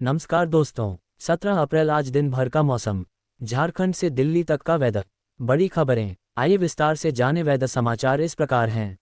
नमस्कार दोस्तों। 17 अप्रैल आज दिन भर का मौसम, झारखंड से दिल्ली तक का वेदर। बड़ी खबरें, आइए विस्तार से जाने। वेदर समाचार इस प्रकार हैं।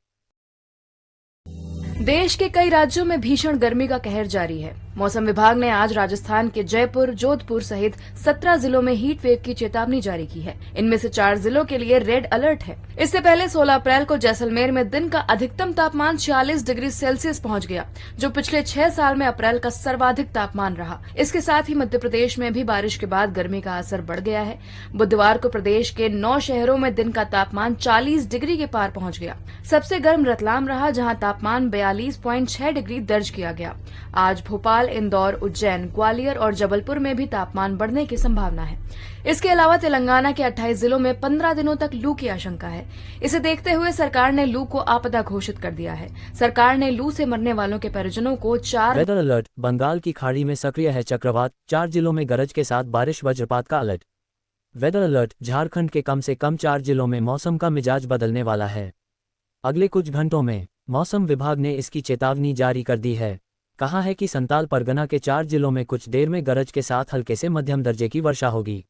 देश के कई राज्यों में भीषण गर्मी का कहर जारी है। मौसम विभाग ने आज राजस्थान के जयपुर, जोधपुर सहित 17 जिलों में हीट वेव की चेतावनी जारी की है। इनमें से 4 जिलों के लिए रेड अलर्ट है। इससे पहले 16 अप्रैल को जैसलमेर में दिन का अधिकतम तापमान 46 डिग्री सेल्सियस पहुंच गया, जो पिछले 6 साल में अप्रैल का सर्वाधिक तापमान रहा। इसके साथ ही मध्य प्रदेश में भी बारिश के बाद गर्मी का असर बढ़ गया है। बुधवार को प्रदेश के 9 शहरों में दिन का तापमान 40 डिग्री के पार पहुंच गया। सबसे गर्म रतलाम रहा, जहां तापमान 42.6 डिग्री दर्ज किया गया। आज भोपाल, इंदौर, उज्जैन, ग्वालियर और जबलपुर में भी तापमान बढ़ने की संभावना है। इसके अलावा तेलंगाना के 28 जिलों में 15 दिनों तक लू की आशंका है। इसे देखते हुए सरकार ने लू को आपदा घोषित कर दिया है। सरकार ने लू से मरने वालों के परिजनों को 4 वेदर अलर्ट। बंगाल की खाड़ी में सक्रिय है चक्रवात, 4 जिलों में गरज के साथ बारिश, वज्रपात का अलर्ट। Weather alert. झारखंड के कम से कम 4 जिलों में मौसम का मिजाज बदलने वाला है। अगले कुछ घंटों में मौसम विभाग ने इसकी चेतावनी जारी कर दी है। कहा है कि संताल परगना के 4 जिलों में कुछ देर में गरज के साथ हल्के से मध्यम दर्जे की वर्षा होगी।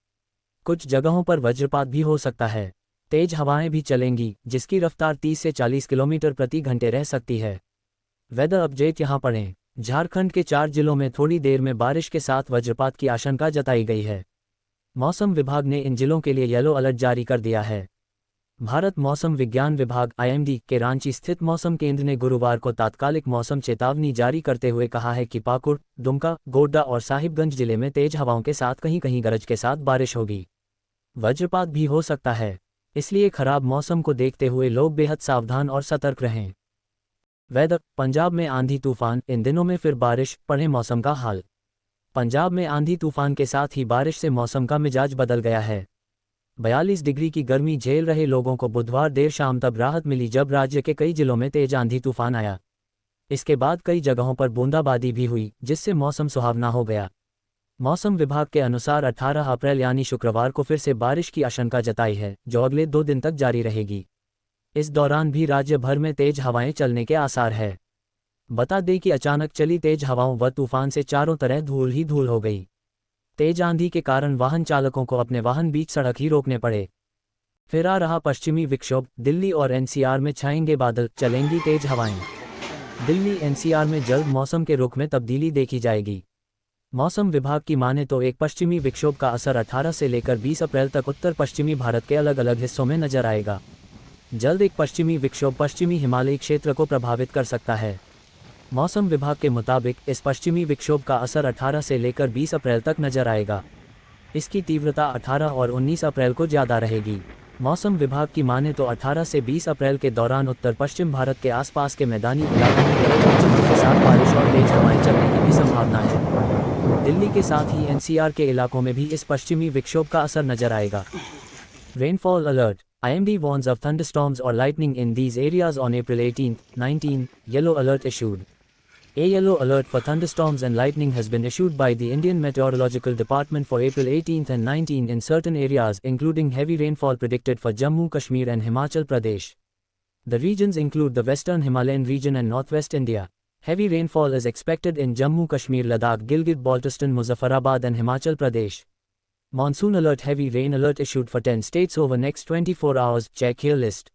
कुछ जगहों पर वज्रपात भी हो सकता है। तेज हवाएं भी चलेंगी, जिसकी रफ्तार 30 से 40 किलोमीटर प्रति घंटे रह सकती है। वेदर अपडेट यहाँ पढ़ें। झारखंड के 4 जिलों में थोड़ी देर में बारिश के साथ वज्रपात की आशंका जताई गई है। मौसम विभाग ने इन जिलों के लिए येलो अलर्ट जारी कर दिया है। भारत मौसम विज्ञान विभाग (IMD) के रांची स्थित मौसम केंद्र ने गुरुवार को तात्कालिक मौसम चेतावनी जारी करते हुए कहा है कि पाकुड़, दुमका, गोड्डा और साहिबगंज जिले में तेज हवाओं के साथ कहीं कहीं गरज के साथ बारिश होगी। वज्रपात भी हो सकता है, इसलिए खराब मौसम को देखते हुए लोग बेहद सावधान और सतर्क रहें। वेदर। पंजाब में आंधी तूफान, इन दिनों में फिर बारिश, पढ़ें मौसम का हाल। पंजाब में आंधी तूफान के साथ ही बारिश से मौसम का मिजाज बदल गया है। 42 डिग्री की गर्मी झेल रहे लोगों को बुधवार देर शाम तब राहत मिली जब राज्य के कई जिलों में तेज आंधी तूफान आया। इसके बाद कई जगहों पर बूंदाबांदी भी हुई, जिससे मौसम सुहावना हो गया। मौसम विभाग के अनुसार 18 अप्रैल यानी शुक्रवार को फिर से बारिश की आशंका जताई है, जो अगले 2 दिन तक जारी रहेगी। इस दौरान भी राज्य भर में तेज हवाएं चलने के आसार है। बता दें कि अचानक चली तेज हवाओं व तूफान से चारों तरफ धूल ही धूल हो गई। तेज आंधी के कारण वाहन चालकों को अपने वाहन बीच सड़क ही रोकने पड़े। फिर आ रहा पश्चिमी विक्षोभ, दिल्ली और NCR में छाएंगे बादल, चलेंगी तेज हवाएं। दिल्ली NCR में जल्द मौसम के रुख में तब्दीली देखी जाएगी। मौसम विभाग की माने तो एक पश्चिमी विक्षोभ का असर 18 से लेकर 20 अप्रैल तक उत्तर पश्चिमी भारत के अलग अलग हिस्सों में नजर आएगा। जल्द एक पश्चिमी विक्षोभ पश्चिमी हिमालयी क्षेत्र को प्रभावित कर सकता है। मौसम विभाग के मुताबिक इस पश्चिमी विक्षोभ का असर 18 से लेकर 20 अप्रैल तक नजर आएगा। इसकी तीव्रता 18 और 19 अप्रैल को ज़्यादा रहेगी। मौसम विभाग की माने तो 18 से 20 अप्रैल के दौरान उत्तर पश्चिम भारत के आसपास के मैदानी इलाकों में गरज और चमक के साथ बारिश और तेज हवाएं चलने की भी संभावना है। दिल्ली के साथ ही NCR के इलाकों में भी इस पश्चिमी विक्षोभ का असर नजर आएगा। Rainfall alert. IMD warns of thunderstorms or lightning in these areas on April 18, 19. Yellow alert issued. A yellow alert for thunderstorms and lightning has been issued by the Indian Meteorological Department for April 18 and 19 in certain areas, including heavy rainfall predicted for Jammu, Kashmir and Himachal Pradesh. The regions include the western Himalayan region and northwest India. Heavy rainfall is expected in Jammu, Kashmir, Ladakh, Gilgit-Baltistan, Muzaffarabad and Himachal Pradesh. Monsoon alert. Heavy rain alert issued for 10 states over next 24 hours. Check here list.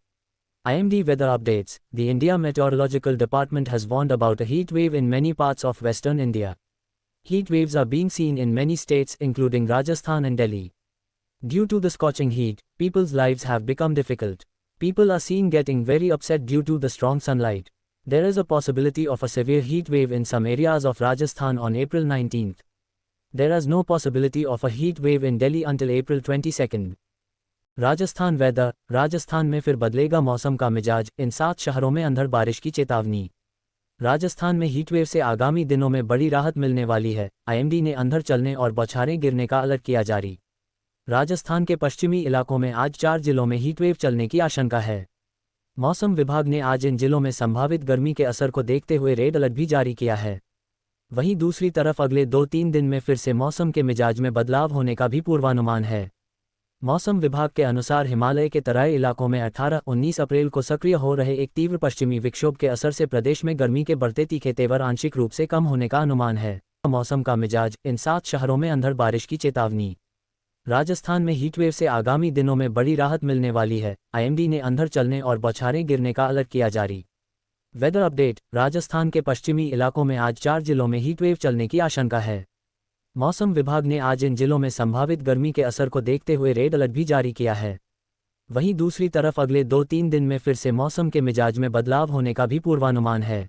IMD weather updates. The India Meteorological Department has warned about a heat wave in many parts of western India. Heat waves are being seen in many states including Rajasthan and Delhi. Due to the scorching heat, people's lives have become difficult. People are seen getting very upset due to the strong sunlight. There is a possibility of a severe heat wave in some areas of Rajasthan on April 19th. There is no possibility of a heat wave in Delhi until April 22nd. Rajasthan weather. Rajasthan में फिर बदलेगा मौसम का मिजाज, इन 7 शहरों में अंधड़ बारिश की चेतावनी। राजस्थान में हीटवेव से आगामी दिनों में बड़ी राहत मिलने वाली है। IMD ने अंधड़ चलने और बौछारें गिरने का अलर्ट किया जारी। राजस्थान के पश्चिमी इलाकों में आज 4 जिलों में हीटवेव चलने की आशंका है। मौसम विभाग ने आज इन जिलों में संभावित गर्मी के असर को देखते हुए रेड अलर्ट भी जारी किया है। वहीं दूसरी तरफ अगले 2-3 दिन में फिर से मौसम के मिजाज में बदलाव होने का भी पूर्वानुमान है। मौसम विभाग के अनुसार हिमालय के तराई इलाकों में 18-19 अप्रैल को सक्रिय हो रहे एक तीव्र पश्चिमी विक्षोभ के असर से प्रदेश में गर्मी के बढ़ते तीखे तेवर आंशिक रूप से कम होने का अनुमान है। मौसम का मिजाज, इन 7 शहरों में अंधड़ बारिश की चेतावनी। राजस्थान में हीटवेव से आगामी दिनों में बड़ी राहत मिलने वाली है। आईएमडी ने अंधड़ चलने और बौछारें गिरने का अलर्ट किया जारी। Weather update. राजस्थान के पश्चिमी इलाकों में आज 4 जिलों में हीटवेव चलने की आशंका है। मौसम विभाग ने आज इन जिलों में संभावित गर्मी के असर को देखते हुए रेड अलर्ट भी जारी किया है। वहीं दूसरी तरफ अगले 2-3 दिन में फिर से मौसम के मिजाज में बदलाव होने का भी पूर्वानुमान है।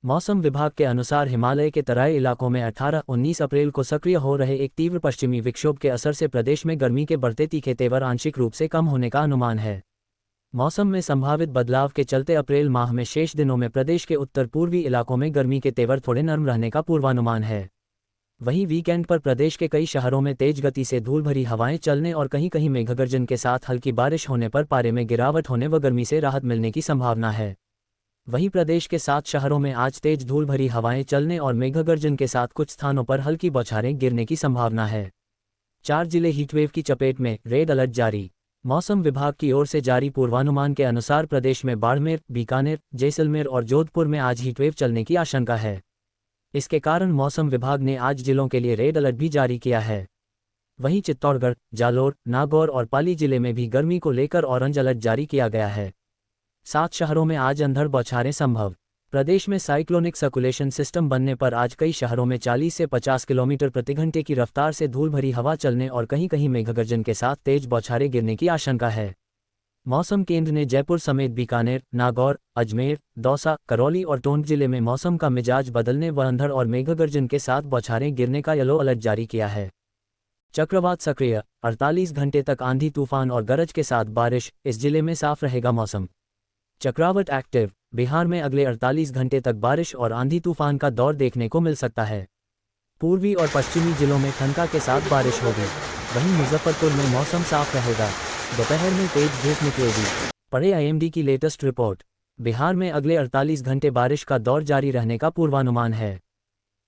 मौसम विभाग के अनुसार हिमालय के तराई इलाकों में 18-19 अप्रैल को सक्रिय हो रहे एक तीव्र पश्चिमी विक्षोभ के असर से प्रदेश में गर्मी के बढ़ते तीखे तेवर आंशिक रूप से कम होने का अनुमान है। मौसम में संभावित बदलाव के चलते अप्रैल माह में शेष दिनों में प्रदेश के उत्तर पूर्वी इलाकों में गर्मी के तेवर थोड़े नरम रहने का पूर्वानुमान है। वहीं वीकेंड पर प्रदेश के कई शहरों में तेज गति से धूल भरी हवाएं चलने और कहीं कहीं मेघगर्जन के साथ हल्की बारिश होने पर पारे में गिरावट होने व गर्मी से राहत मिलने की संभावना है। वहीं प्रदेश के 7 शहरों में आज तेज धूल भरी हवाएं चलने और मेघगर्जन के साथ कुछ स्थानों पर हल्की बौछारें गिरने की संभावना है। 4 जिले हीटवेव की चपेट में, रेड अलर्ट जारी। मौसम विभाग की ओर से जारी पूर्वानुमान के अनुसार प्रदेश में बाड़मेर, बीकानेर, जैसलमेर और जोधपुर में आज हीटवेव चलने की आशंका है। इसके कारण मौसम विभाग ने आज जिलों के लिए रेड अलर्ट भी जारी किया है। वहीं चित्तौड़गढ़, जालोर, नागौर और पाली जिले में भी गर्मी को लेकर ऑरेंज अलर्ट जारी किया गया है। 7 शहरों में आज अंधड़ बौछारें संभव। प्रदेश में साइक्लोनिक सर्कुलेशन सिस्टम बनने पर आज कई शहरों में 40 से 50 किलोमीटर प्रति घंटे की रफ्तार से धूल भरी हवा चलने और कहीं कहीं मेघगर्जन के साथ तेज बौछारें गिरने की आशंका है। मौसम केंद्र ने जयपुर समेत बीकानेर, नागौर, अजमेर, दौसा, करौली और टोंक जिले में मौसम का मिजाज बदलने व अंधड़ और मेघगर्जन के साथ बौछारें गिरने का येलो अलर्ट जारी किया है। चक्रवात सक्रिय, 48 घंटे तक आंधी तूफान और गरज के साथ बारिश, इस जिले में साफ रहेगा मौसम। चक्रवात एक्टिव, बिहार में अगले 48 घंटे तक बारिश और आंधी तूफान का दौर देखने को मिल सकता है। पूर्वी और पश्चिमी जिलों में ठनका के साथ बारिश होगी। वहीं मुजफ्फरपुर में मौसम साफ रहेगा, दोपहर में तेज धूप निकलेगी। पढ़े आईएमडी की लेटेस्ट रिपोर्ट। बिहार में अगले 48 घंटे बारिश का दौर जारी रहने का पूर्वानुमान है।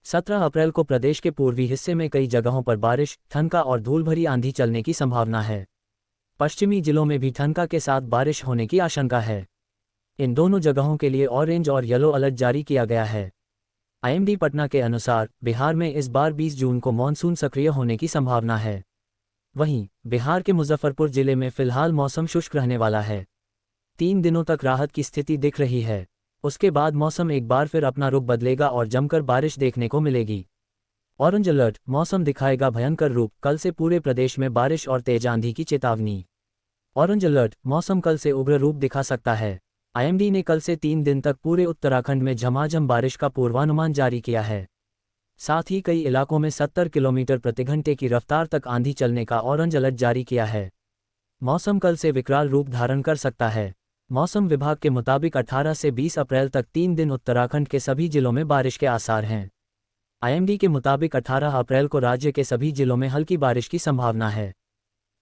17 अप्रैल को प्रदेश के पूर्वी हिस्से में कई जगहों पर बारिश, ठनका और धूल भरी आंधी चलने की संभावना है। पश्चिमी जिलों में भी ठनका के साथ बारिश होने की आशंका है। इन दोनों जगहों के लिए ऑरेंज और येलो अलर्ट जारी किया गया है। आईएमडी पटना के अनुसार बिहार में इस बार 20 जून को मानसून सक्रिय होने की संभावना है। वहीं बिहार के मुजफ्फरपुर जिले में फिलहाल मौसम शुष्क रहने वाला है। 3 दिनों तक राहत की स्थिति दिख रही है। उसके बाद मौसम एक बार फिर अपना रुख बदलेगा और जमकर बारिश देखने को मिलेगी। ऑरेंज अलर्ट, मौसम दिखाएगा भयंकर रूप, कल से पूरे प्रदेश में बारिश और तेज आंधी की चेतावनी। ऑरेंज अलर्ट, मौसम कल से उग्र रूप दिखा सकता है। आईएमडी ने कल से 3 दिन तक पूरे उत्तराखंड में झमाझम बारिश का पूर्वानुमान जारी किया है। साथ ही कई इलाकों में 70 किलोमीटर प्रति घंटे की रफ्तार तक आंधी चलने का ऑरेंज अलर्ट जारी किया है। मौसम कल से विकराल रूप धारण कर सकता है। मौसम विभाग के मुताबिक 18 से 20 अप्रैल तक 3 दिन उत्तराखंड के सभी जिलों में बारिश के आसार हैं। आईएमडी के मुताबिक 18 अप्रैल को राज्य के सभी जिलों में हल्की बारिश की संभावना है।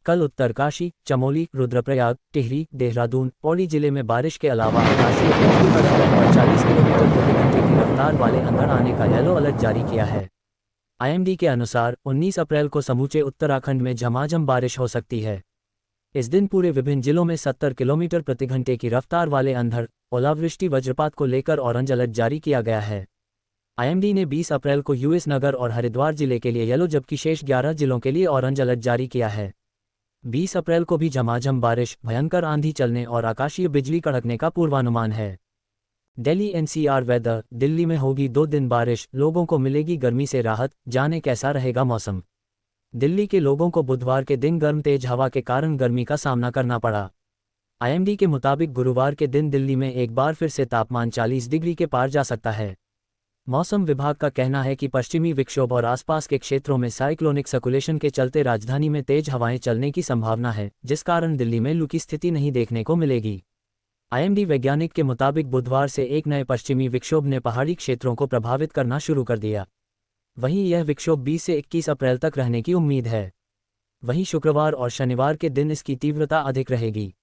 कल उत्तरकाशी, चमोली, रुद्रप्रयाग, टिहरी, देहरादून, पौड़ी जिले में बारिश के अलावा आकाशीय बिजली कड़कने और 40 किलोमीटर प्रति घंटे की रफ्तार वाले अंधड़ आने का येलो अलर्ट जारी किया है। आईएमडी के अनुसार 19 अप्रैल को समूचे उत्तराखंड में झमाझम बारिश हो सकती है। इस दिन पूरे विभिन्न जिलों में 70 किलोमीटर प्रति घंटे की रफ्तार वाले अंधड़, ओलावृष्टि, वज्रपात को लेकर ऑरेंज अलर्ट जारी किया गया है। आईएमडी ने 20 अप्रैल को यूएस नगर और हरिद्वार जिले के लिए येलो जबकि शेष 11 जिलों के लिए ऑरेंज अलर्ट जारी किया है। 20 अप्रैल को भी झमाझम बारिश, भयंकर आंधी चलने और आकाशीय बिजली कड़कने का पूर्वानुमान है। Delhi NCR weather. दिल्ली में होगी 2 दिन बारिश, लोगों को मिलेगी गर्मी से राहत, जाने कैसा रहेगा मौसम। दिल्ली के लोगों को बुधवार के दिन गर्म तेज हवा के कारण गर्मी का सामना करना पड़ा। आईएमडी के मुताबिक गुरुवार के दिन दिल्ली में एक बार फिर से तापमान 40 डिग्री के पार जा सकता है। मौसम विभाग का कहना है कि पश्चिमी विक्षोभ और आसपास के क्षेत्रों में साइक्लोनिक सर्कुलेशन के चलते राजधानी में तेज हवाएं चलने की संभावना है, जिस कारण दिल्ली में लू की स्थिति नहीं देखने को मिलेगी। आईएमडी वैज्ञानिक के मुताबिक बुधवार से एक नए पश्चिमी विक्षोभ ने पहाड़ी क्षेत्रों को प्रभावित करना शुरू कर दिया। वहीं यह विक्षोभ 20 से 21 अप्रैल तक रहने की उम्मीद है। वहीं शुक्रवार और शनिवार के दिन इसकी तीव्रता अधिक रहेगी।